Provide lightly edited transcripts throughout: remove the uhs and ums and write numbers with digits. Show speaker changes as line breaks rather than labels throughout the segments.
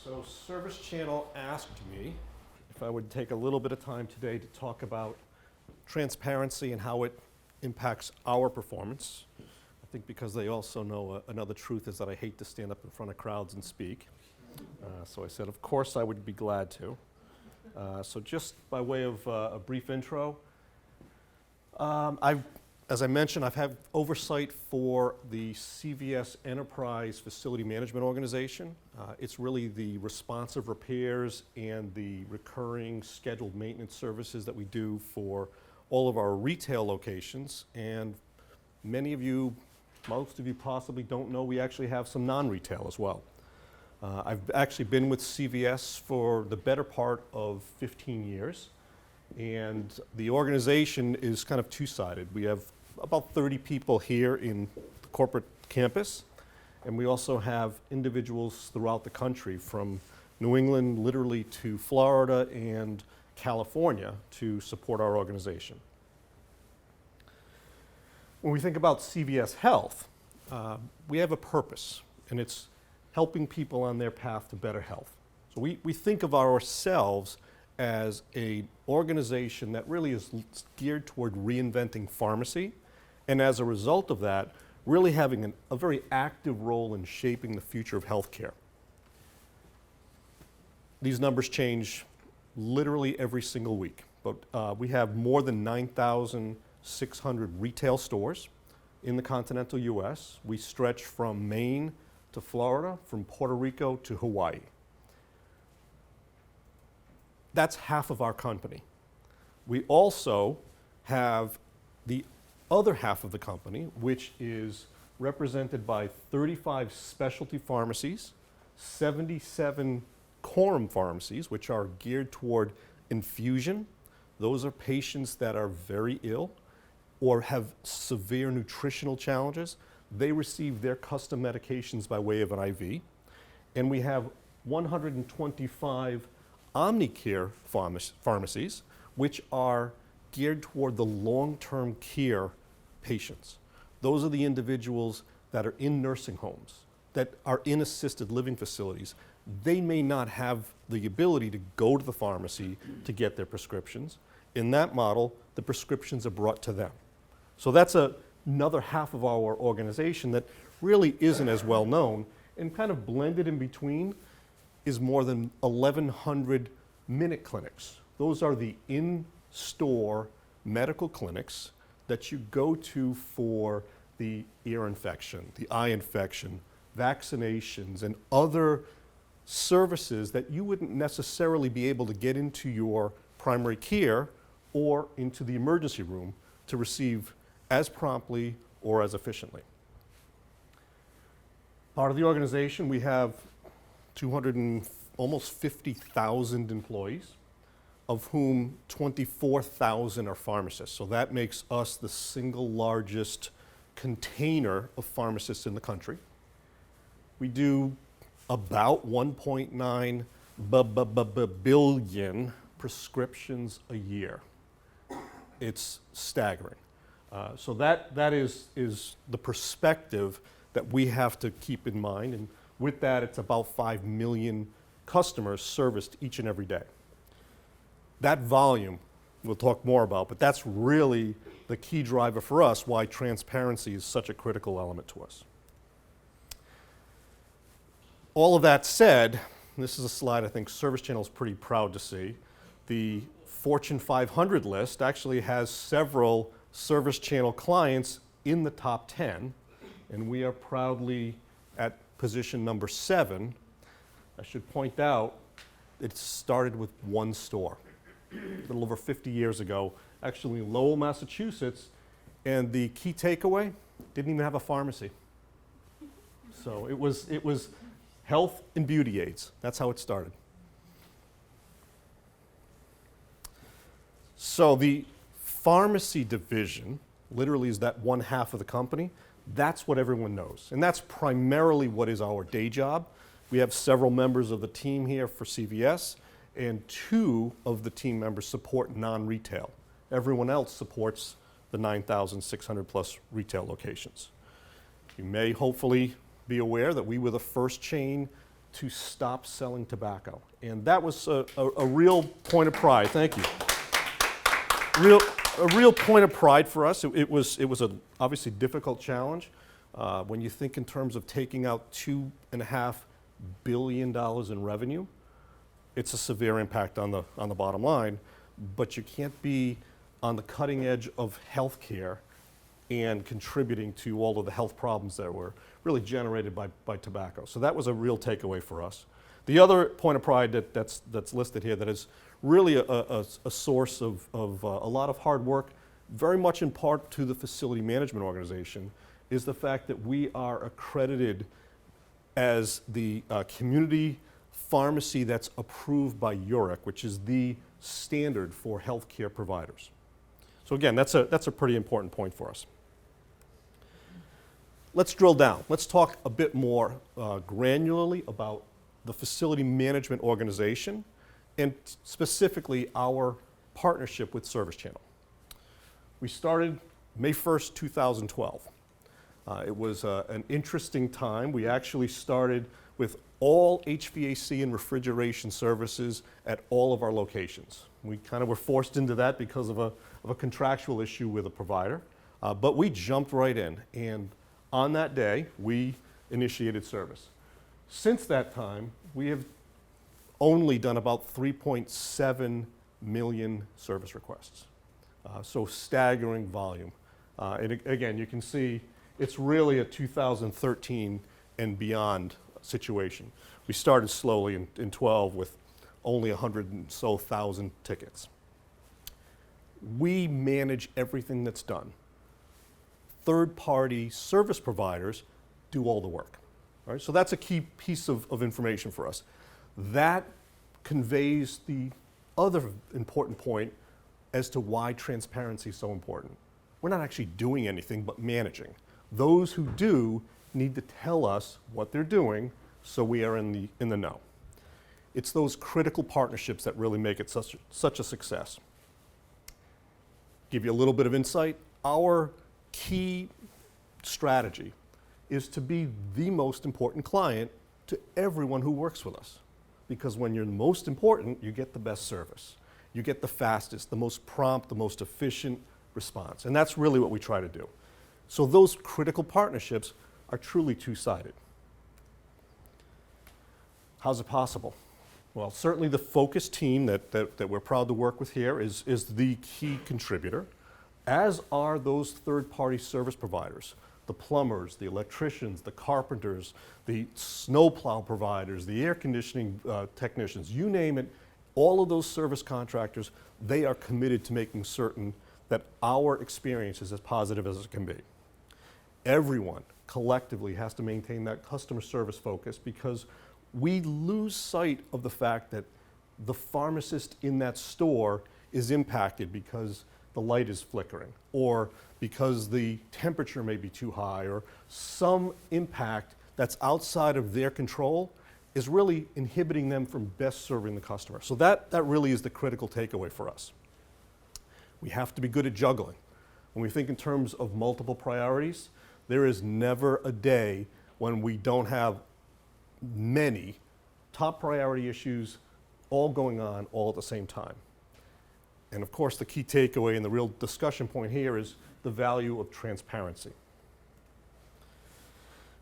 So ServiceChannel asked me if I would take a little bit of time today to talk about transparency and how it impacts our performance. I think because they also know another truth is that I hate to stand up in front of crowds and speak. So I said, of course I would be glad to. So just by way of a brief intro, as I mentioned, I've had oversight for the CVS Enterprise Facility Management Organization. It's really the responsive repairs and the recurring scheduled maintenance services that we do for all of our retail locations. And many of you, most of you possibly don't know we actually have some non-retail as well. I've actually been with CVS for the better part of 15 years. And the organization is kind of two-sided. We have about 30 people here in the corporate campus, and we also have individuals throughout the country from New England literally to Florida and California to support our organization. When we think about CVS Health, we have a purpose, and it's helping people on their path to better health. So we think of ourselves as an organization that really is geared toward reinventing pharmacy, and as a result of that, really having a very active role in shaping the future of healthcare. These numbers change literally every single week, but we have more than 9,600 retail stores in the continental US. We stretch from Maine to Florida, from Puerto Rico to Hawaii. That's half of our company. We also have the other half of the company, which is represented by 35 specialty pharmacies, 77 quorum pharmacies, which are geared toward infusion. Those are patients that are very ill or have severe nutritional challenges. They receive their custom medications by way of an IV. And we have 125 Omnicare pharmacies, which are geared toward the long-term care patients. Those are the individuals that are in nursing homes, that are in assisted living facilities. They may not have the ability to go to the pharmacy to get their prescriptions. In that model, the prescriptions are brought to them. So that's another half of our organization that really isn't as well known, and kind of blended in between is more than 1,100 minute clinics. Those are the in-store medical clinics that you go to for the ear infection, the eye infection, vaccinations, and other services that you wouldn't necessarily be able to get into your primary care or into the emergency room to receive as promptly or as efficiently. Part of the organization, we have almost 50,000 employees, of whom 24,000 are pharmacists. So that makes us the single largest container of pharmacists in the country. We do about 1.9 billion prescriptions a year. It's staggering. So that is the perspective that we have to keep in mind. And with that, it's about 5 million customers serviced each and every day. That volume we'll talk more about, but that's really the key driver for us, why transparency is such a critical element to us. All of that said, this is a slide I think ServiceChannel is pretty proud to see. The Fortune 500 list actually has several ServiceChannel clients in the top 10, and we are proudly at position number 7. I should point out, it started with one store a little over 50 years ago, actually in Lowell, Massachusetts, and the key takeaway, didn't even have a pharmacy. So it was health and beauty aids. That's how it started. So the pharmacy division literally is that one half of the company. That's what everyone knows. And that's primarily what is our day job. We have several members of the team here for CVS, and 2 of the team members support non-retail. Everyone else supports the 9,600 plus retail locations. You may hopefully be aware that we were the first chain to stop selling tobacco. And that was a real point of pride. Thank you. A real point of pride for us. It was a obviously difficult challenge. When you think in terms of taking out $2.5 billion in revenue, it's a severe impact on the bottom line, but you can't be on the cutting edge of healthcare and contributing to all of the health problems that were really generated by tobacco. So that was a real takeaway for us. The other point of pride that's listed here that is really a source of a lot of hard work, very much in part to the facility management organization, is the fact that we are accredited as the community pharmacy that's approved by UREC, which is the standard for healthcare providers. So again, that's a pretty important point for us. Let's drill down. Let's talk a bit more granularly about the facility management organization and specifically our partnership with ServiceChannel. We started May 1st, 2012. It was an interesting time. We actually started with all HVAC and refrigeration services at all of our locations. We kind of were forced into that because of a contractual issue with a provider, but we jumped right in, and on that day, we initiated service. Since that time, we have only done about 3.7 million service requests. So staggering volume. And again, you can see it's really a 2013 and beyond situation. We started slowly in 12 with only 100 and so thousand tickets. We manage everything that's done. Third-party service providers do all the work. Right? So that's a key piece of information for us. That conveys the other important point as to why transparency is so important. We're not actually doing anything but managing. Those who do need to tell us what they're doing so we are in the know. It's those critical partnerships that really make it such a success. Give you a little bit of insight. Our key strategy is to be the most important client to everyone who works with us. Because when you're the most important, you get the best service. You get the fastest, the most prompt, the most efficient response. And that's really what we try to do. So those critical partnerships are truly two-sided. How's it possible? Well, certainly the focus team that we're proud to work with here is the key contributor, as are those third-party service providers, the plumbers, the electricians, the carpenters, the snowplow providers, the air conditioning technicians, you name it, all of those service contractors, they are committed to making certain that our experience is as positive as it can be. Everyone collectively has to maintain that customer service focus because we lose sight of the fact that the pharmacist in that store is impacted because the light is flickering or because the temperature may be too high or some impact that's outside of their control is really inhibiting them from best serving the customer. So that really is the critical takeaway for us. We have to be good at juggling. When we think in terms of multiple priorities, there is never a day when we don't have many top priority issues all going on all at the same time. And of course, the key takeaway and the real discussion point here is the value of transparency.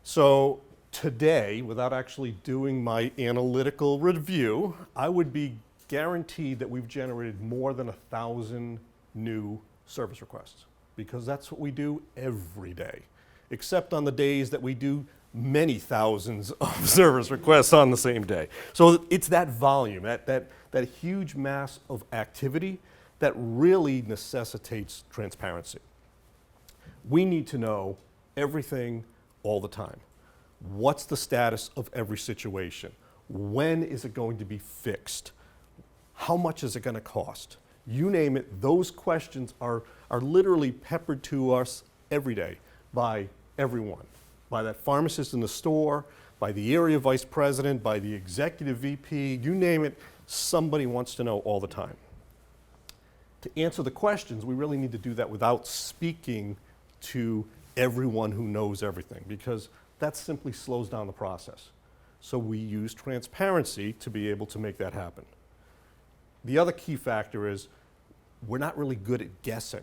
So today, without actually doing my analytical review, I would be guaranteed that we've generated more than 1,000 new service requests because that's what we do every day, except on the days that we do many thousands of service requests on the same day. So it's that volume, that huge mass of activity that really necessitates transparency. We need to know everything all the time. What's the status of every situation? When is it going to be fixed? How much is it going to cost? You name it, those questions are literally peppered to us every day by everyone. By that pharmacist in the store, by the area vice president, by the executive VP, you name it, somebody wants to know all the time. To answer the questions, we really need to do that without speaking to everyone who knows everything because that simply slows down the process. So we use transparency to be able to make that happen. The other key factor is we're not really good at guessing.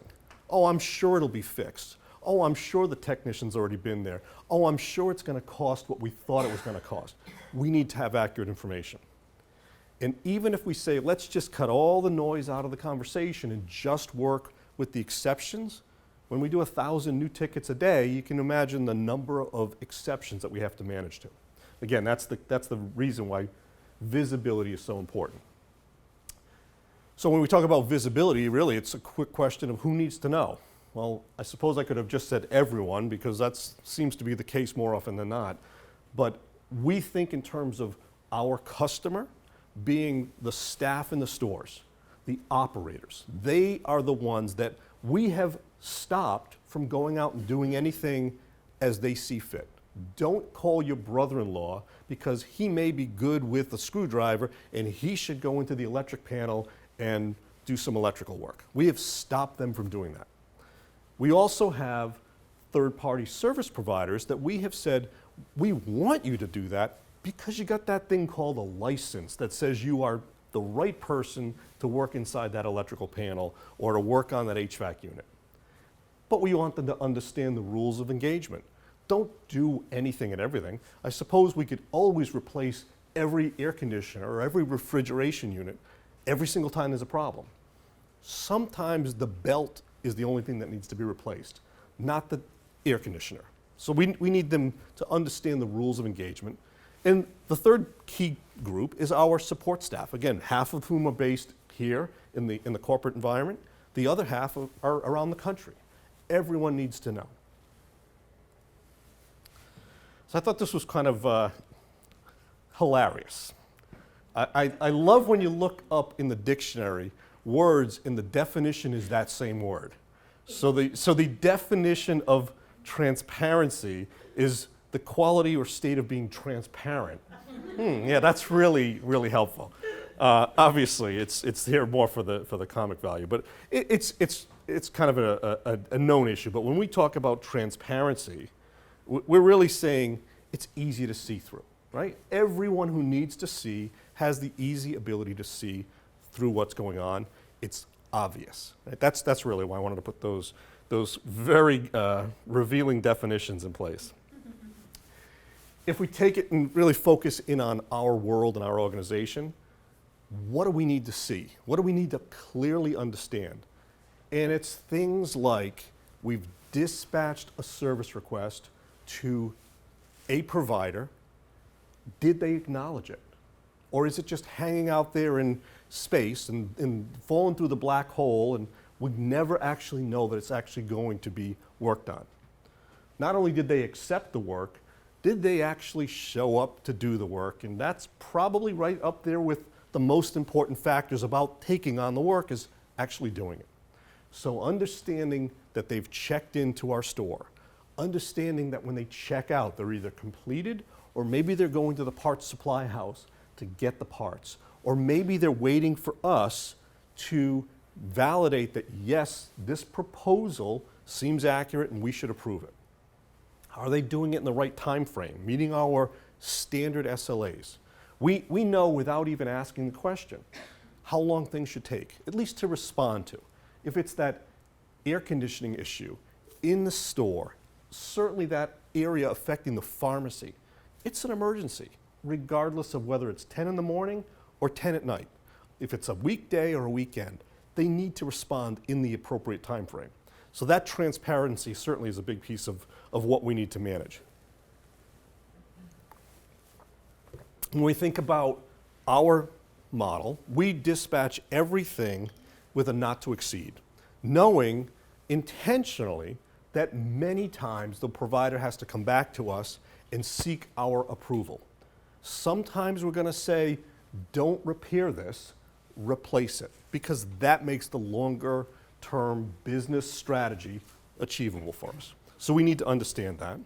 Oh, I'm sure it'll be fixed. Oh, I'm sure the technician's already been there. Oh, I'm sure it's going to cost what we thought it was going to cost. We need to have accurate information. And even if we say, let's just cut all the noise out of the conversation and just work with the exceptions, when we do 1,000 new tickets a day, you can imagine the number of exceptions that we have to manage to. Again, that's the reason why visibility is so important. So when we talk about visibility, really it's a quick question of who needs to know. Well, I suppose I could have just said everyone, because that seems to be the case more often than not. But we think in terms of our customer being the staff in the stores, the operators. They are the ones that we have stopped from going out and doing anything as they see fit. Don't call your brother-in-law because he may be good with a screwdriver and he should go into the electric panel and do some electrical work. We have stopped them from doing that. We also have third-party service providers that we have said, we want you to do that because you got that thing called a license that says you are the right person to work inside that electrical panel or to work on that HVAC unit. But we want them to understand the rules of engagement. Don't do anything and everything. I suppose we could always replace every air conditioner or every refrigeration unit every single time there's a problem. Sometimes the belt is the only thing that needs to be replaced, not the air conditioner. So we need them to understand the rules of engagement. And the third key group is our support staff. Again, half of whom are based here in the corporate environment. The other half are around the country. Everyone needs to know. So I thought this was kind of hilarious. I love when you look up in the dictionary words and the definition is that same word. So the definition of transparency is the quality or state of being transparent. Yeah, that's really, really helpful. Obviously, it's here more for the comic value, but it's kind of a known issue. But when we talk about transparency, we're really saying it's easy to see through, right? Everyone who needs to see has the easy ability to see through what's going on. It's obvious. Right? That's really why I wanted to put those very revealing definitions in place. If we take it and really focus in on our world and our organization, what do we need to see? What do we need to clearly understand? And it's things like we've dispatched a service request to a provider. Did they acknowledge it? Or is it just hanging out there in space and falling through the black hole and we never actually know that it's actually going to be worked on? Not only did they accept the work, did they actually show up to do the work? And that's probably right up there with the most important factors about taking on the work is actually doing it. So understanding that they've checked into our store, understanding that when they check out, they're either completed or maybe they're going to the parts supply house to get the parts, or maybe they're waiting for us to validate that, yes, this proposal seems accurate and we should approve it. Are they doing it in the right time frame, meeting our standard SLAs? We know without even asking the question how long things should take, at least to respond to. If it's that air conditioning issue in the store, certainly that area affecting the pharmacy, it's an emergency, regardless of whether it's 10 in the morning or 10 at night. If it's a weekday or a weekend, they need to respond in the appropriate time frame. So that transparency certainly is a big piece of what we need to manage. When we think about our model, we dispatch everything with a not to exceed, knowing intentionally that many times the provider has to come back to us and seek our approval. Sometimes we're going to say, don't repair this, replace it, because that makes the longer term business strategy achievable for us. So we need to understand that.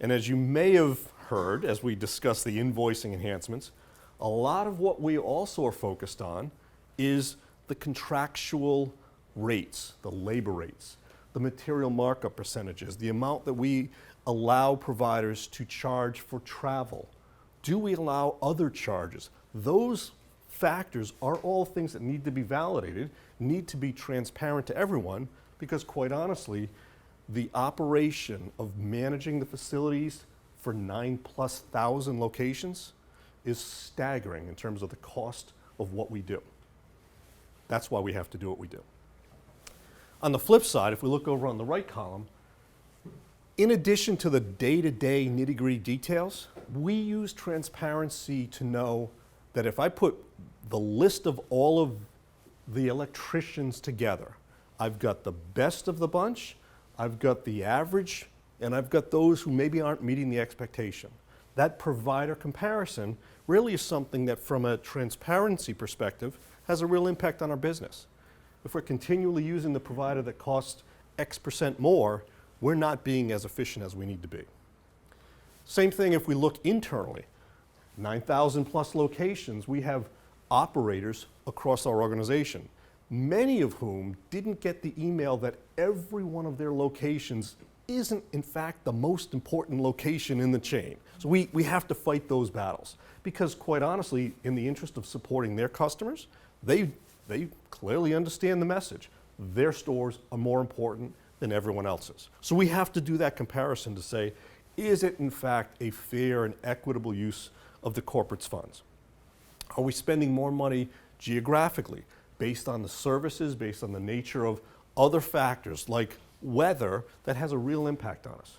And as you may have heard, as we discuss the invoicing enhancements, a lot of what we also are focused on is the contractual rates, the labor rates, the material markup percentages, the amount that we allow providers to charge for travel, Do we allow other charges? Those factors are all things that need to be validated, need to be transparent to everyone, because quite honestly, the operation of managing the facilities for 9,000+ locations is staggering in terms of the cost of what we do. That's why we have to do what we do. On the flip side, if we look over on the right column, in addition to the day-to-day nitty-gritty details, we use transparency to know that if I put the list of all of the electricians together, I've got the best of the bunch, I've got the average, and I've got those who maybe aren't meeting the expectation. That provider comparison really is something that, from a transparency perspective, has a real impact on our business. If we're continually using the provider that costs X% more, we're not being as efficient as we need to be. Same thing if we look internally. 9,000+ locations, we have operators across our organization, many of whom didn't get the email that every one of their locations isn't in fact the most important location in the chain. So we have to fight those battles, because quite honestly, in the interest of supporting their customers, they clearly understand the message. Their stores are more important than everyone else's. So we have to do that comparison to say, is it in fact a fair and equitable use of the corporate's funds? Are we spending more money geographically, based on the services, based on the nature of other factors like weather that has a real impact on us?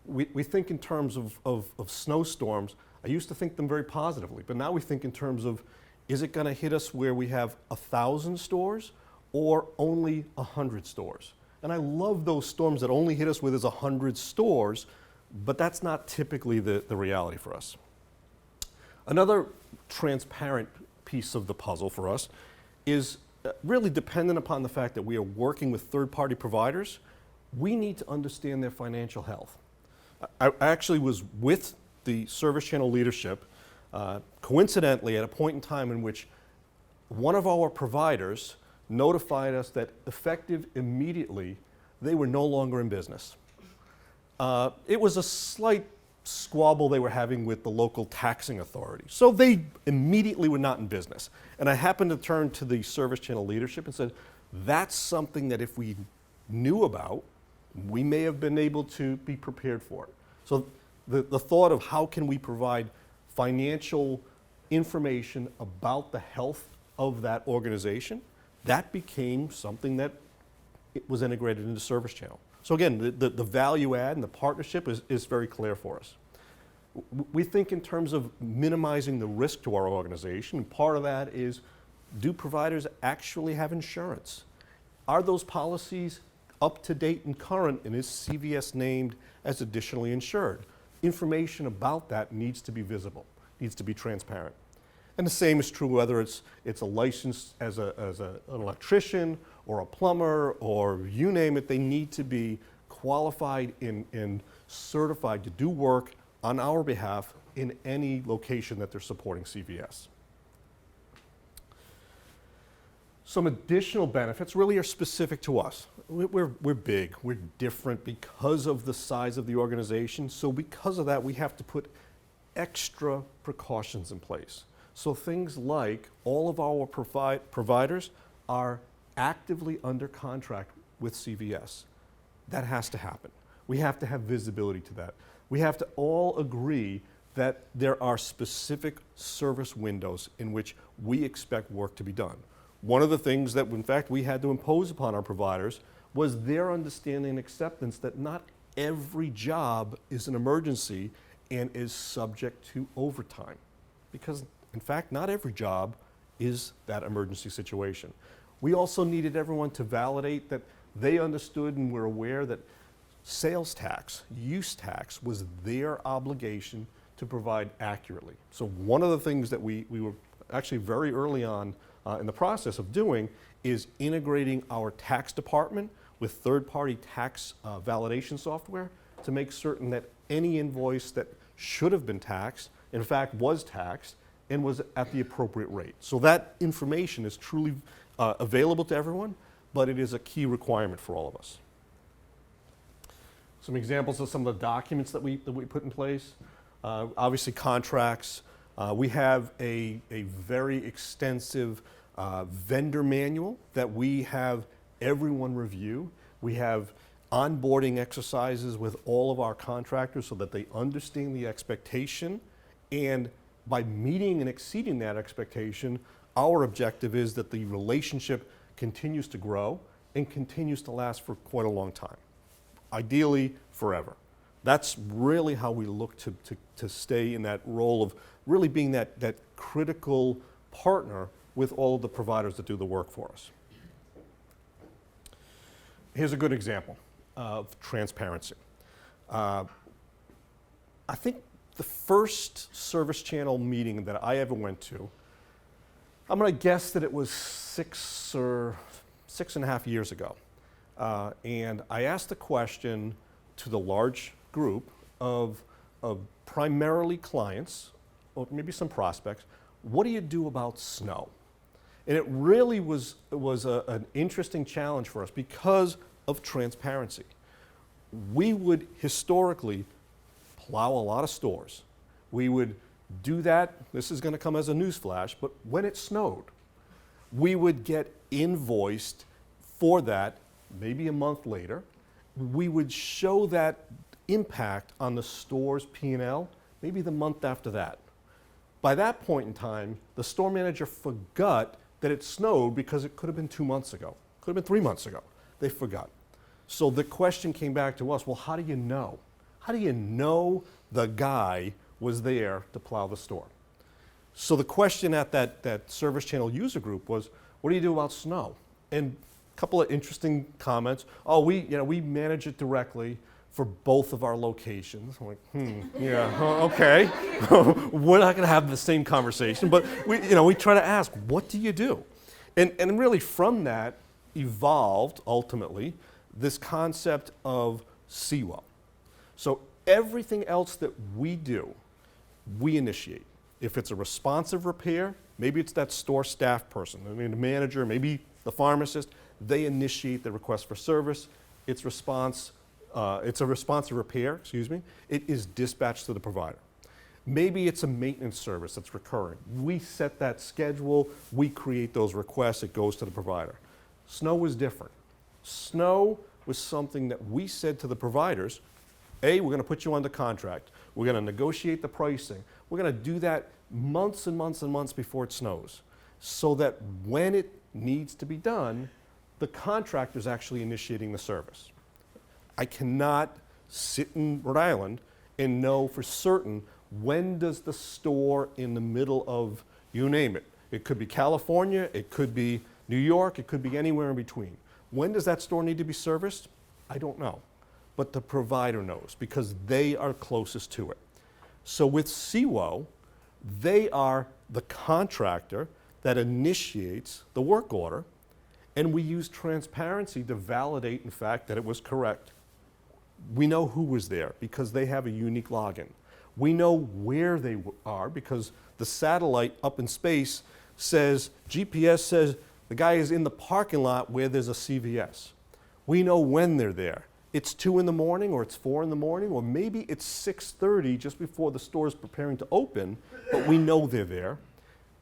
We think in terms of snowstorms. I used to think them very positively, but now we think in terms of, is it going to hit us where we have 1,000 stores or only 100 stores? And I love those storms that only hit us where there's 100 stores, but that's not typically the reality for us. Another transparent piece of the puzzle for us is really dependent upon the fact that we are working with third-party providers. We need to understand their financial health. I actually was with the ServiceChannel leadership, coincidentally, at a point in time in which one of our providers notified us that effective immediately, they were no longer in business. It was a slight squabble they were having with the local taxing authority. So they immediately were not in business. And I happened to turn to the ServiceChannel leadership and said, that's something that if we knew about, we may have been able to be prepared for it. So the thought of how can we provide financial information about the health of that organization, that became something that it was integrated into ServiceChannel. So again, the value add and the partnership is very clear for us. We think in terms of minimizing the risk to our organization, and part of that is, do providers actually have insurance? Are those policies up to date and current, and is CVS named as additionally insured? Information about that needs to be visible, needs to be transparent. And the same is true whether it's a license as an electrician or a plumber or you name it. They need to be qualified and certified to do work on our behalf in any location that they're supporting CVS. Some additional benefits really are specific to us. We're big, we're different because of the size of the organization. So because of that, we have to put extra precautions in place. So things like all of our providers are actively under contract with CVS. That has to happen. We have to have visibility to that. We have to all agree that there are specific service windows in which we expect work to be done. One of the things that, in fact, we had to impose upon our providers was their understanding and acceptance that not every job is an emergency and is subject to overtime. Because, in fact, not every job is that emergency situation. We also needed everyone to validate that they understood and were aware that sales tax, use tax, was their obligation to provide accurately. So one of the things that we were actually very early on in the process of doing is integrating our tax department with third-party tax validation software to make certain that any invoice that should have been taxed, in fact, was taxed and was at the appropriate rate. So that information is truly available to everyone, but it is a key requirement for all of us. Some examples of some of the documents that we put in place. obviously contracts. We have a very extensive vendor manual that we have everyone review. We have onboarding exercises with all of our contractors so that they understand the expectation, and by meeting and exceeding that expectation, our objective is that the relationship continues to grow and continues to last for quite a long time, ideally forever. That's really how we look to stay in that role of really being that critical partner with all of the providers that do the work for us. Here's a good example of transparency. I think the first ServiceChannel meeting that I ever went to, I'm going to guess that it was 6.5 years ago. And I asked the question to the large group of primarily clients, or maybe some prospects, what do you do about snow? And it really was an interesting challenge for us because of transparency. We would historically plow a lot of stores. We would do that, this is going to come as a newsflash, but when it snowed, we would get invoiced for that maybe a month later. We would show that impact on the store's P&L maybe the month after that. By that point in time, the store manager forgot that it snowed because it could have been 2 months ago, could have been 3 months ago. They forgot. So the question came back to us, well, how do you know? How do you know the guy was there to plow the store? So the question at that ServiceChannel user group was, what do you do about snow? And a couple of interesting comments. Oh, we manage it directly for both of our locations. I'm like, yeah, okay. We're not going to have the same conversation, but we try to ask, what do you do? And really from that evolved ultimately this concept of CIWO. So everything else that we do, we initiate. If it's a responsive repair, maybe it's that store staff person, the manager, maybe the pharmacist, they initiate the request for service. It's a responsive repair, it is dispatched to the provider. Maybe it's a maintenance service that's recurring. We set that schedule, we create those requests, it goes to the provider. Snow was different. Snow was something that we said to the providers, A, we're going to put you under contract. We're going to negotiate the pricing. We're going to do that months and months and months before it snows, so that when it needs to be done, the contractor is actually initiating the service. I cannot sit in Rhode Island and know for certain when does the store in the middle of, you name it. It could be California, it could be New York, it could be anywhere in between. When does that store need to be serviced? I don't know. But the provider knows because they are closest to it. So with CIWO, they are the contractor that initiates the work order, and we use transparency to validate, in fact, that it was correct. We know who was there because they have a unique login. We know where they are because the satellite up in space says, GPS says the guy is in the parking lot where there's a CVS. We know when they're there. It's 2 in the morning or it's 4 in the morning or maybe it's 6:30 just before the store is preparing to open, but we know they're there.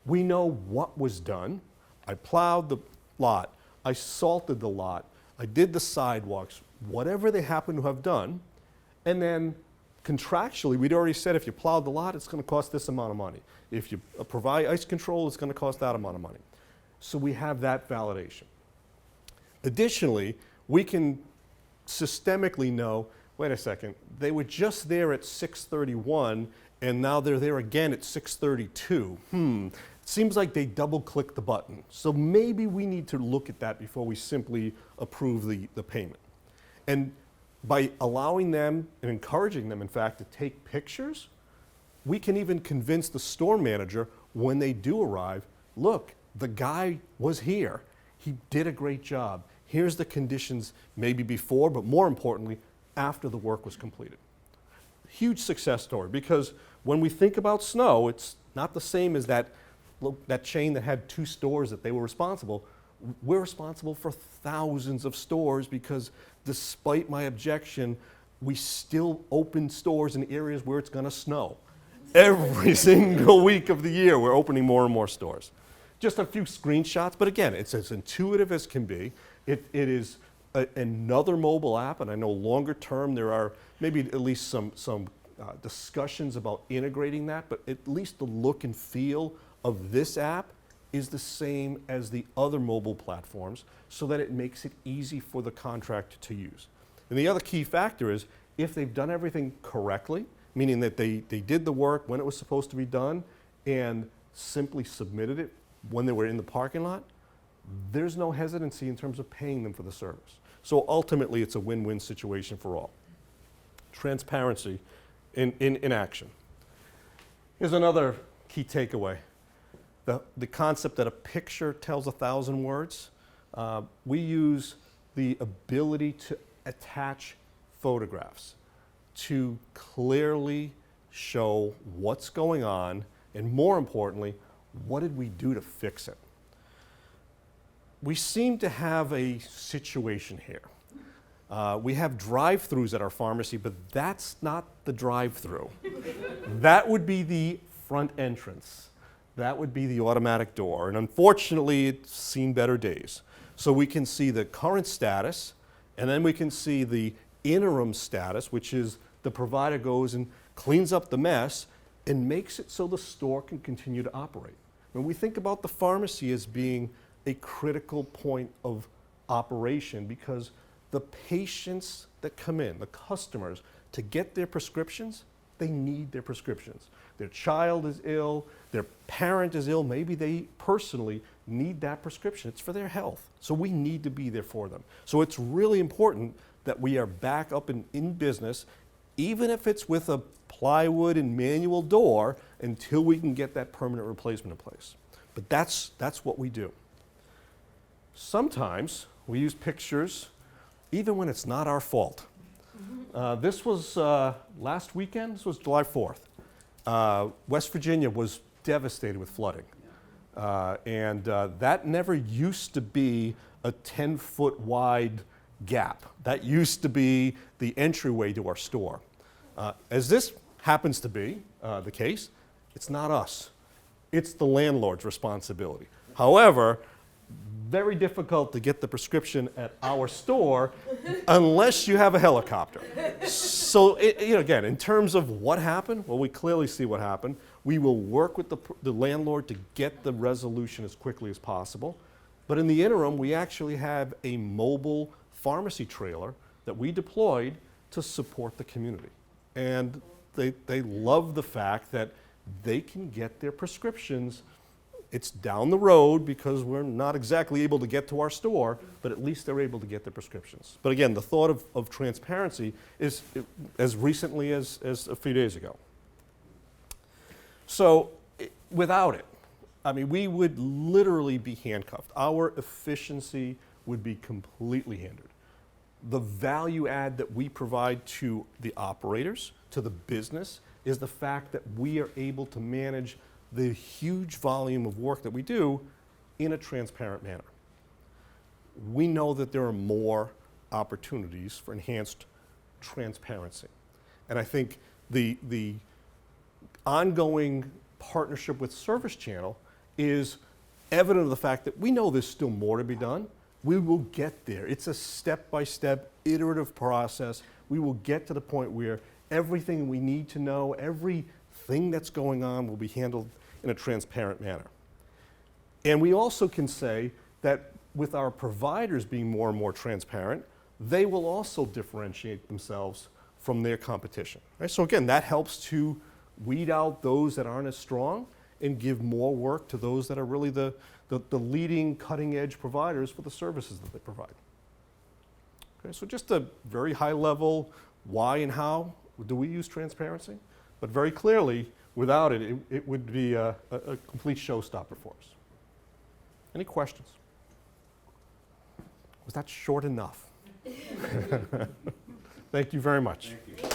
We know what was done. I plowed the lot. I salted the lot. I did the sidewalks, whatever they happen to have done. And then contractually, we'd already said if you plowed the lot, it's going to cost this amount of money. If you provide ice control, it's going to cost that amount of money. So we have that validation. Additionally, we can systemically know, wait a second, they were just there at 6:31 and now they're there again at 6:32. It seems like they double-clicked the button. So maybe we need to look at that before we simply approve the payment. And by allowing them and encouraging them, in fact, to take pictures, we can even convince the store manager when they do arrive, look, the guy was here. He did a great job. Here's the conditions maybe before, but more importantly, after the work was completed. Huge success story because when we think about snow, it's not the same as that chain that had 2 stores that they were responsible. We're responsible for thousands of stores because despite my objection, we still open stores in areas where it's going to snow. Every single week of the year, we're opening more and more stores. Just a few screenshots, but again, it's as intuitive as can be. It is another mobile app, and I know longer term there are maybe at least some discussions about integrating that, but at least the look and feel of this app is the same as the other mobile platforms, so that it makes it easy for the contractor to use. And the other key factor is if they've done everything correctly, meaning that they did the work when it was supposed to be done and simply submitted it when they were in the parking lot, there's no hesitancy in terms of paying them for the service. So ultimately, it's a win-win situation for all. Transparency in action. Here's another key takeaway. The concept that a picture tells 1,000 words. We use the ability to attach photographs to clearly show what's going on, and more importantly, what did we do to fix it? We seem to have a situation here. We have drive-thrus at our pharmacy, but that's not the drive-thru. That would be the front entrance. That would be the automatic door, and unfortunately, it's seen better days. So we can see the current status, and then we can see the interim status, which is the provider goes and cleans up the mess and makes it so the store can continue to operate. When we think about the pharmacy as being a critical point of operation, because the patients that come in, the customers, to get their prescriptions, they need their prescriptions. Their child is ill, their parent is ill, maybe they personally need that prescription. It's for their health. So we need to be there for them. So it's really important that we are back up and in business, even if it's with a plywood and manual door, until we can get that permanent replacement in place. But that's what we do. Sometimes we use pictures even when it's not our fault. This was last weekend, this was July 4th. West Virginia was devastated with flooding. And that never used to be a 10-foot wide gap. That used to be the entryway to our store. As this happens to be the case, it's not us. It's the landlord's responsibility. However, very difficult to get the prescription at our store unless you have a helicopter. So, again, in terms of what happened, well, we clearly see what happened. We will work with the landlord to get the resolution as quickly as possible. But in the interim, we actually have a mobile pharmacy trailer that we deployed to support the community. And they love the fact that they can get their prescriptions. It's down the road because we're not exactly able to get to our store, but at least they're able to get their prescriptions. But again, the thought of transparency is as recently as a few days ago. So without it, I mean, we would literally be handcuffed. Our efficiency would be completely hindered. The value add that we provide to the operators, to the business, is the fact that we are able to manage the huge volume of work that we do in a transparent manner. We know that there are more opportunities for enhanced transparency. And I think the ongoing partnership with ServiceChannel is evident of the fact that we know there's still more to be done. We will get there. It's a step-by-step, iterative process. We will get to the point where everything we need to know, everything that's going on will be handled in a transparent manner. And we also can say that with our providers being more and more transparent, they will also differentiate themselves from their competition. Right? So again, that helps to weed out those that aren't as strong and give more work to those that are really the leading cutting-edge providers for the services that they provide. Okay, so just a very high level why and how do we use transparency, but very clearly, without it, it would be a complete showstopper for us. Any questions? Was that short enough? Thank you very much.
Thank you.